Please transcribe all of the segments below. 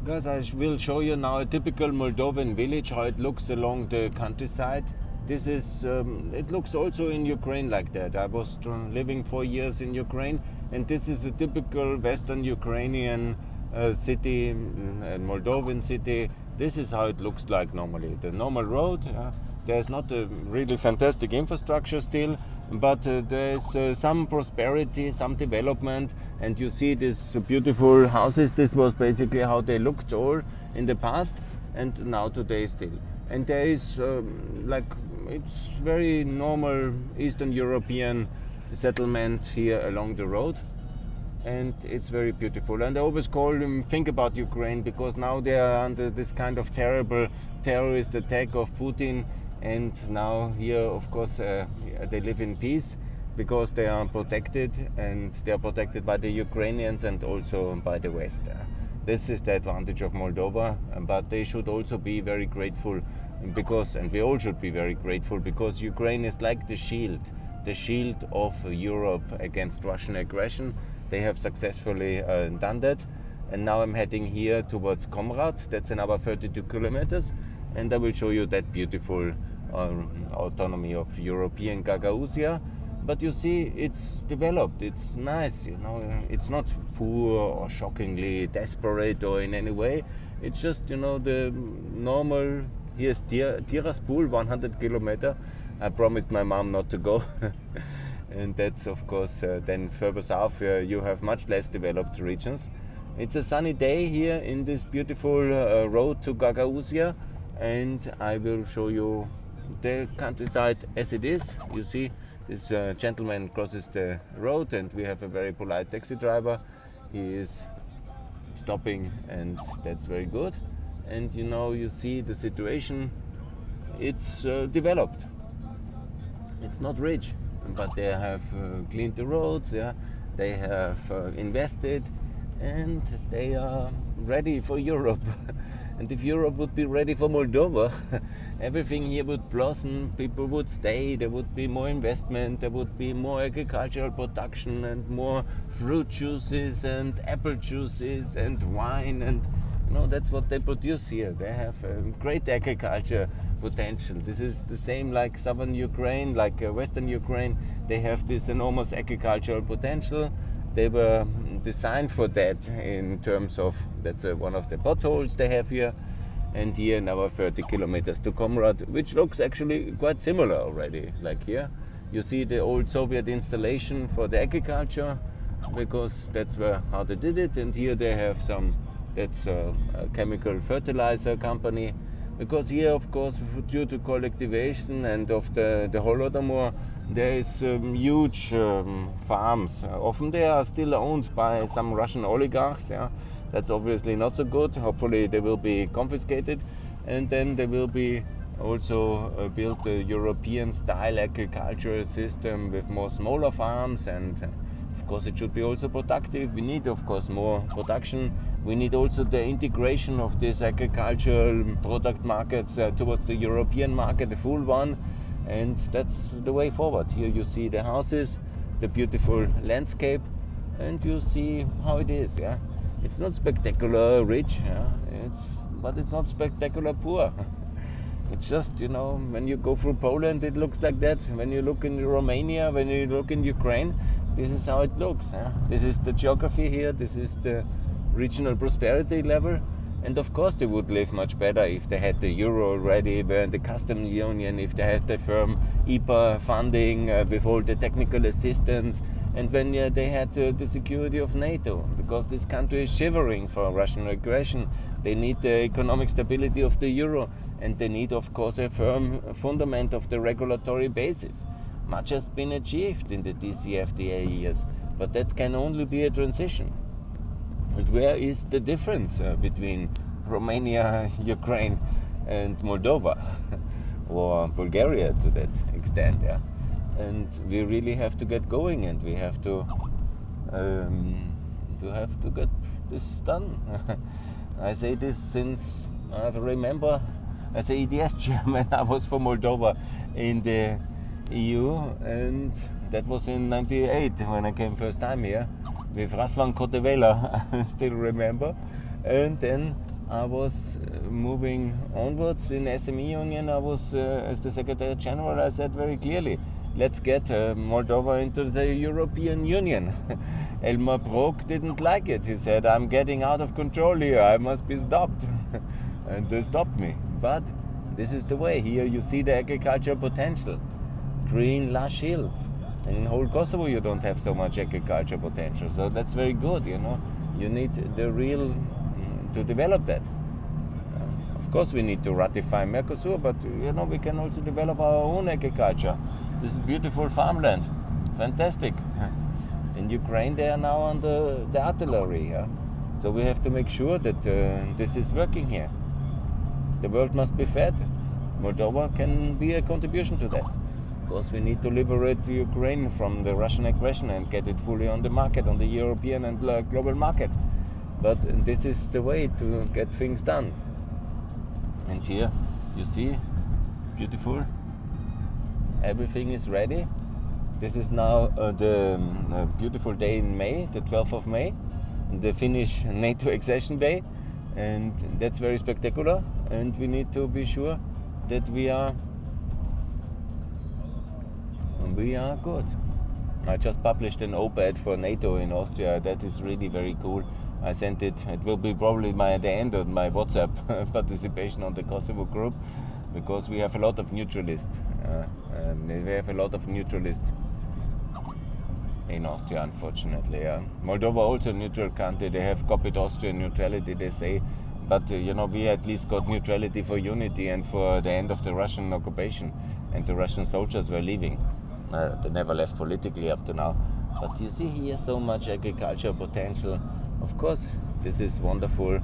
Guys, I will show you now a typical Moldovan village, how it looks along the countryside. This is, it looks also in Ukraine like that. I was living 4 years in Ukraine, and this is a typical Western Ukrainian city, Moldovan city. This is how it looks like normally. The normal road, there's not a really fantastic infrastructure still, but there's some prosperity, some development, and you see these beautiful houses. This was basically how they looked all in the past, and now today still. And there is it's very normal Eastern European settlement here along the road, and it's very beautiful. And I always think about Ukraine, because now they are under this kind of terrible terrorist attack of Putin. And now here, of course, they live in peace because they are protected, and they are protected by the Ukrainians and also by the West. This is the advantage of Moldova, but they should also be very grateful because, and we all should be very grateful, because Ukraine is like the shield of Europe against Russian aggression. They have successfully done that. And now I'm heading here towards Comrad. That's another 32 kilometers. And I will show you that beautiful autonomy of European Gagauzia. But you see, it's developed, it's nice, you know, it's not poor or shockingly desperate or in any way. It's just, you know, the normal. Here's Tiraspol, 100 kilometer. I promised my mom not to go. And that's, of course, then further south, you have much less developed regions. It's a sunny day here in this beautiful road to Gagauzia, and I will show you the countryside as it is. You see, this gentleman crosses the road, and we have a very polite taxi driver. He is stopping, and that's very good. And you know, you see the situation. It's developed. It's not rich, but they have cleaned the roads. Yeah, they have invested, and they are ready for Europe. And if Europe would be ready for Moldova, everything here would blossom, people would stay, there would be more investment, there would be more agricultural production and more fruit juices and apple juices and wine, and you know, that's what they produce here. They have great agriculture potential. This is the same like southern Ukraine, like western Ukraine. They have this enormous agricultural potential. They were designed for that in terms of, that's one of the potholes they have here. And here another 30 kilometers to Comrad, which looks actually quite similar already. Like here, you see the old Soviet installation for the agriculture, because that's how they did it. And here they have some, that's a chemical fertilizer company. Because here, of course, due to collectivization and of the Holodomor, there is huge farms. Often they are still owned by some Russian oligarchs. Yeah, that's obviously not so good. Hopefully they will be confiscated, and then they will be also built a European-style agricultural system with more smaller farms. And of course, it should be also productive. We need, of course, more production. We need also the integration of these agricultural product markets towards the European market, the full one. And that's the way forward. Here you see the houses, the beautiful landscape, and you see how it is. Yeah, it's not spectacular rich, yeah, but it's not spectacular poor. It's just, you know, when you go through Poland, it looks like that. When you look in Romania, when you look in Ukraine, this is how it looks. Yeah? This is the geography here. This is the regional prosperity level. And of course they would live much better if they had the euro already, were in the customs union, if they had the firm IPA funding with all the technical assistance, and when they had the security of NATO, because this country is shivering for Russian aggression. They need the economic stability of the euro, and they need, of course, a firm fundament of the regulatory basis. Much has been achieved in the DCFTA years, but that can only be a transition. And where is the difference between Romania, Ukraine, and Moldova, or Bulgaria to that extent? Yeah, and we really have to get going, and we have to get this done. I say this since I remember, as a EDS chairman, I was for Moldova in the EU, and that was in '98 when I came first time here with Razvan Kotevela, I still remember. And then I was moving onwards in SME Union. I was, as the Secretary General, I said very clearly, let's get Moldova into the European Union. Elmar Brok didn't like it. He said, I'm getting out of control here. I must be stopped. And they stopped me. But this is the way. Here you see the agricultural potential. Green, lush hills. And in whole Kosovo you don't have so much agricultural potential. So that's very good, you know. You need the real to develop that. Of course we need to ratify Mercosur, but you know, we can also develop our own agriculture. This is beautiful farmland. Fantastic. In Ukraine they are now on the artillery. So we have to make sure that this is working here. The world must be fed. Moldova can be a contribution to that. Of course we need to liberate Ukraine from the Russian aggression and get it fully on the market, on the European and global market. But this is the way to get things done. And here you see, beautiful. Everything is ready. This is now the beautiful day in May, the 12th of May, the Finnish NATO accession day. And that's very spectacular. And we need to be sure that we are good. I just published an op-ed for NATO in Austria. That is really very cool. I sent it. It will be probably the end of my WhatsApp participation on the Kosovo group, because we have a lot of neutralists. We have a lot of neutralists in Austria, unfortunately. Moldova also a neutral country. They have copied Austrian neutrality, they say. But you know, we at least got neutrality for unity and for the end of the Russian occupation. And the Russian soldiers were leaving. They never left politically up to now. But you see here so much agricultural potential. Of course, this is wonderful,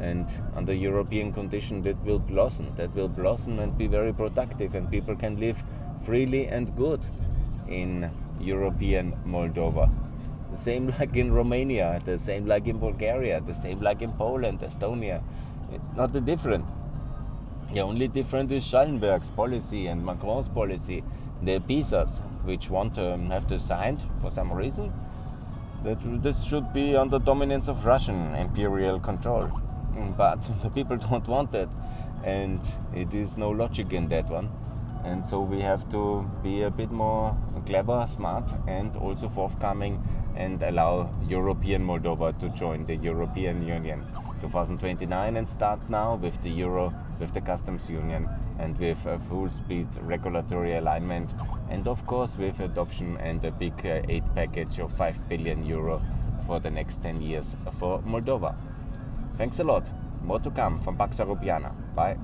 and under European condition that will blossom and be very productive, and people can live freely and good in European Moldova. The same like in Romania, the same like in Bulgaria, the same like in Poland, Estonia. It's not a different. The only difference is Schallenberg's policy and Macron's policy. The PISAs, which want to have to sign for some reason, that this should be under dominance of Russian imperial control. But the people don't want that, and it is no logic in that one. And so we have to be a bit more clever, smart, and also forthcoming, and allow European Moldova to join the European Union 2029 and start now with the Euro, with the customs union, and with a full speed regulatory alignment, and of course with adoption and a big aid package of 5 billion euro for the next 10 years for Moldova. Thanks a lot. More to come from Pax Europiana. Bye.